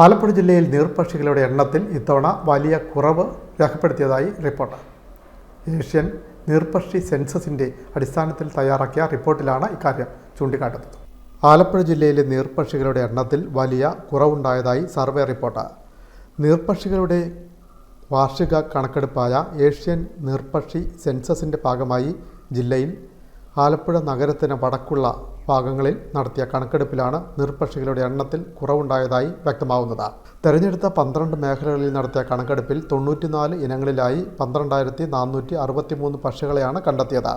ആലപ്പുഴ ജില്ലയിൽ നീർപക്ഷികളുടെ എണ്ണത്തിൽ ഇത്തവണ വലിയ കുറവ് രേഖപ്പെടുത്തിയതായി റിപ്പോർട്ട്. ഏഷ്യൻ നീർപക്ഷി സെൻസസിൻ്റെ അടിസ്ഥാനത്തിൽ തയ്യാറാക്കിയ റിപ്പോർട്ടിലാണ് ഇക്കാര്യം ചൂണ്ടിക്കാട്ടുന്നത്. ആലപ്പുഴ ജില്ലയിലെ നീർപക്ഷികളുടെ എണ്ണത്തിൽ വലിയ കുറവുണ്ടായതായി സർവേ റിപ്പോർട്ട്. നീർപക്ഷികളുടെ വാർഷിക കണക്കെടുപ്പായ ഏഷ്യൻ നീർപക്ഷി സെൻസസിൻ്റെ ഭാഗമായി ജില്ലയിൽ ആലപ്പുഴ നഗരത്തിന് വടക്കുള്ള ഭാഗങ്ങളിൽ നടത്തിയ കണക്കെടുപ്പിലാണ് നീർപക്ഷികളുടെ എണ്ണത്തിൽ കുറവുണ്ടായതായി വ്യക്തമാവുന്നത്. തെരഞ്ഞെടുത്ത 12 മേഖലകളിൽ നടത്തിയ കണക്കെടുപ്പിൽ 94 ഇനങ്ങളിലായി 12,463 പക്ഷികളെയാണ് കണ്ടെത്തിയത്.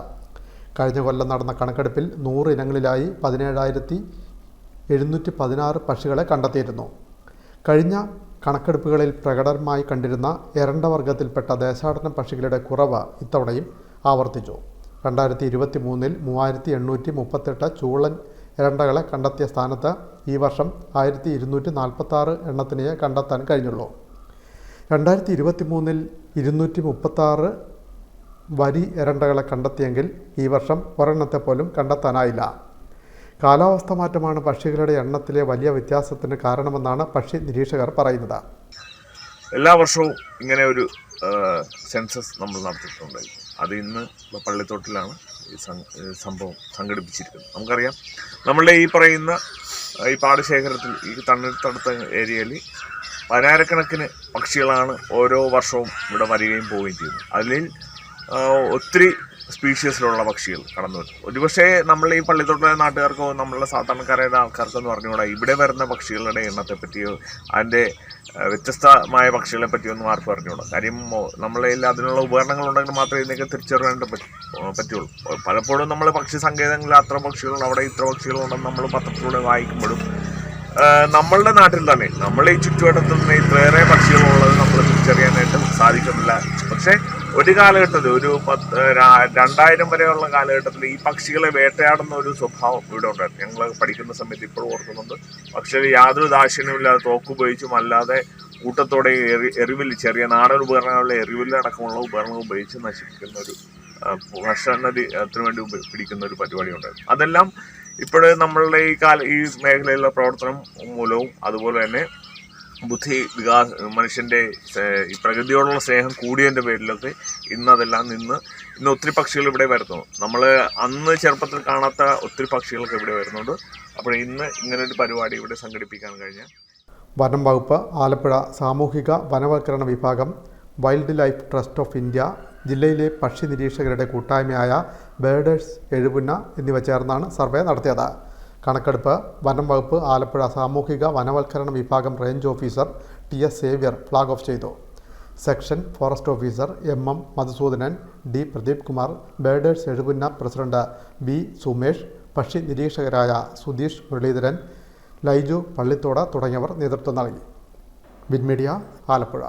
കഴിഞ്ഞ കൊല്ലം നടന്ന കണക്കെടുപ്പിൽ 100 ഇനങ്ങളിലായി 17,716 പക്ഷികളെ കണ്ടെത്തിയിരുന്നു. കഴിഞ്ഞ കണക്കെടുപ്പുകളിൽ പ്രകടമായി കണ്ടിരുന്ന എരണ്ടവർഗത്തിൽപ്പെട്ട ദേശാടന പക്ഷികളുടെ കുറവ് ഇത്തവണയും ആവർത്തിച്ചു. 2023 3,838 ചൂളൻ എരണ്ടകളെ കണ്ടെത്തിയ സ്ഥാനത്ത് ഈ വർഷം 1,246 എണ്ണത്തിനെ കണ്ടെത്താൻ കഴിഞ്ഞുള്ളൂ. 2023 236 വരി എരണ്ടകളെ കണ്ടെത്തിയെങ്കിൽ ഈ വർഷം ഒരെണ്ണത്തെ പോലും കണ്ടെത്താനായില്ല. കാലാവസ്ഥ മാറ്റമാണ് പക്ഷികളുടെ എണ്ണത്തിലെ വലിയ വ്യത്യാസത്തിന് കാരണമെന്നാണ് പക്ഷി നിരീക്ഷകർ പറയുന്നത്. എല്ലാ വർഷവും ഇങ്ങനെ ഒരു സെൻസസ് നമ്മൾ നടത്തിയിട്ടുണ്ട്. അത് ഇന്ന് പള്ളിത്തോട്ടിലാണ് ഈ സംഭവം സംഘടിപ്പിച്ചിരിക്കുന്നത്. നമുക്കറിയാം, നമ്മളുടെ ഈ പറയുന്ന ഈ പാടശേഖരത്തിൽ ഈ തണ്ണീർത്തടുത്ത ഏരിയയിൽ പതിനായിരക്കണക്കിന് പക്ഷികളാണ് ഓരോ വർഷവും ഇവിടെ വരികയും പോവുകയും ചെയ്യുന്നത്. അതിൽ ഒത്തിരി സ്പീഷീസിലുള്ള പക്ഷികൾ കടന്നു വരും. ഒരുപക്ഷെ നമ്മൾ ഈ പള്ളിത്തോട്ടിലെ നാട്ടുകാർക്കോ നമ്മളുടെ സാധാരണക്കാരായ ആൾക്കാർക്കോ എന്ന് പറഞ്ഞുകൂടാ ഇവിടെ വരുന്ന പക്ഷികളുടെ എണ്ണത്തെ പറ്റിയോ അതിൻ്റെ വ്യത്യസ്തമായ പക്ഷികളെ പറ്റിയൊന്നും ആർക്കും അറിഞ്ഞുകൂടാ. കാര്യം നമ്മളെ അതിനുള്ള ഉപകരണങ്ങൾ ഉണ്ടെങ്കിൽ മാത്രമേ ഇതിനൊക്കെ തിരിച്ചറിയാൻ പറ്റുള്ളൂ. പലപ്പോഴും നമ്മൾ പക്ഷി സങ്കേതങ്ങളിൽ അത്ര പക്ഷികളുണ്ട്, അവിടെ ഇത്ര പക്ഷികളുണ്ടെന്ന് നമ്മൾ പത്രത്തിലൂടെ വായിക്കുമ്പോഴും നമ്മളുടെ നാട്ടിൽ തന്നെ നമ്മൾ ഈ ചുറ്റുവട്ടത്ത് തന്നെ ഇത്രയേറെ പക്ഷികളുള്ളത് നമ്മൾ തിരിച്ചറിയാനായിട്ട് സാധിക്കുന്നില്ല. പക്ഷേ ഒരു കാലഘട്ടത്തിൽ ഒരു 2000 വരെയുള്ള കാലഘട്ടത്തിൽ ഈ പക്ഷികളെ വേട്ടയാടുന്ന ഒരു സ്വഭാവം ഇവിടെ ഉണ്ടായിരുന്നു. ഞങ്ങൾ പഠിക്കുന്ന സമയത്ത് ഇപ്പോഴും ഓർക്കുന്നുണ്ട്. പക്ഷേ യാതൊരു ദാക്ഷിണ്യമില്ലാതെ തോക്കുപയോഗിച്ചും അല്ലാതെ കൂട്ടത്തോടെ എറിവില്ല്, ചെറിയ നാടൻ ഉപകരണങ്ങളിലെ എറിവില്ല് അടക്കമുള്ള ഉപകരണങ്ങൾ ഉപയോഗിച്ച് നശിപ്പിക്കുന്ന ഒരു ഭക്ഷണത്തിന് വേണ്ടി പിടിക്കുന്ന ഒരു പരിപാടി ഉണ്ടായിരുന്നു. അതെല്ലാം ഇപ്പോഴേ നമ്മളുടെ ഈ മേഖലയിലുള്ള പ്രവർത്തനം മൂലവും അതുപോലെ തന്നെ മനുഷ്യൻ്റെ ഈ പ്രകൃതിയോടുള്ള സ്നേഹം കൂടിയതിൻ്റെ പേരിലൊക്കെ ഇന്നതെല്ലാം ഇന്ന് ഒത്തിരി പക്ഷികൾ ഇവിടെ വരുന്നു. നമ്മൾ അന്ന് ചെറുപ്പത്തിൽ കാണാത്ത ഒത്തിരി പക്ഷികളൊക്കെ ഇവിടെ വരുന്നുണ്ട്. അപ്പോൾ ഇന്ന് ഇങ്ങനൊരു പരിപാടി ഇവിടെ സംഘടിപ്പിക്കാൻ കഴിഞ്ഞ വനം വകുപ്പ്, ആലപ്പുഴ സാമൂഹിക വനവൽക്കരണ വിഭാഗം, wild life trust of India, ജില്ലയിലെ പക്ഷി നിരീക്ഷകരുടെ കൂട്ടായ്മയായ ബേഡേഴ്സ് എഴുപുന്ന എന്നിവ ചേർന്നാണ് സർവേ നടത്തിയത്. കണക്കെടുപ്പ് വനം വകുപ്പ് ആലപ്പുഴ സാമൂഹിക വനവൽക്കരണ വിഭാഗം range officer TS Xavier flag off ചെയ്തു. Section forest officer MM Madhusudhanan, D Pradeep Kumar, birders Ezhupunna president B Sumesh, പക്ഷി നിരീക്ഷകരായ സുധീഷ് മുരളീധരൻ, ലൈജു പള്ളിത്തോട് തുടങ്ങിയവർ നേതൃത്വം നൽകി. വിൻമീഡിയ, ആലപ്പുഴ.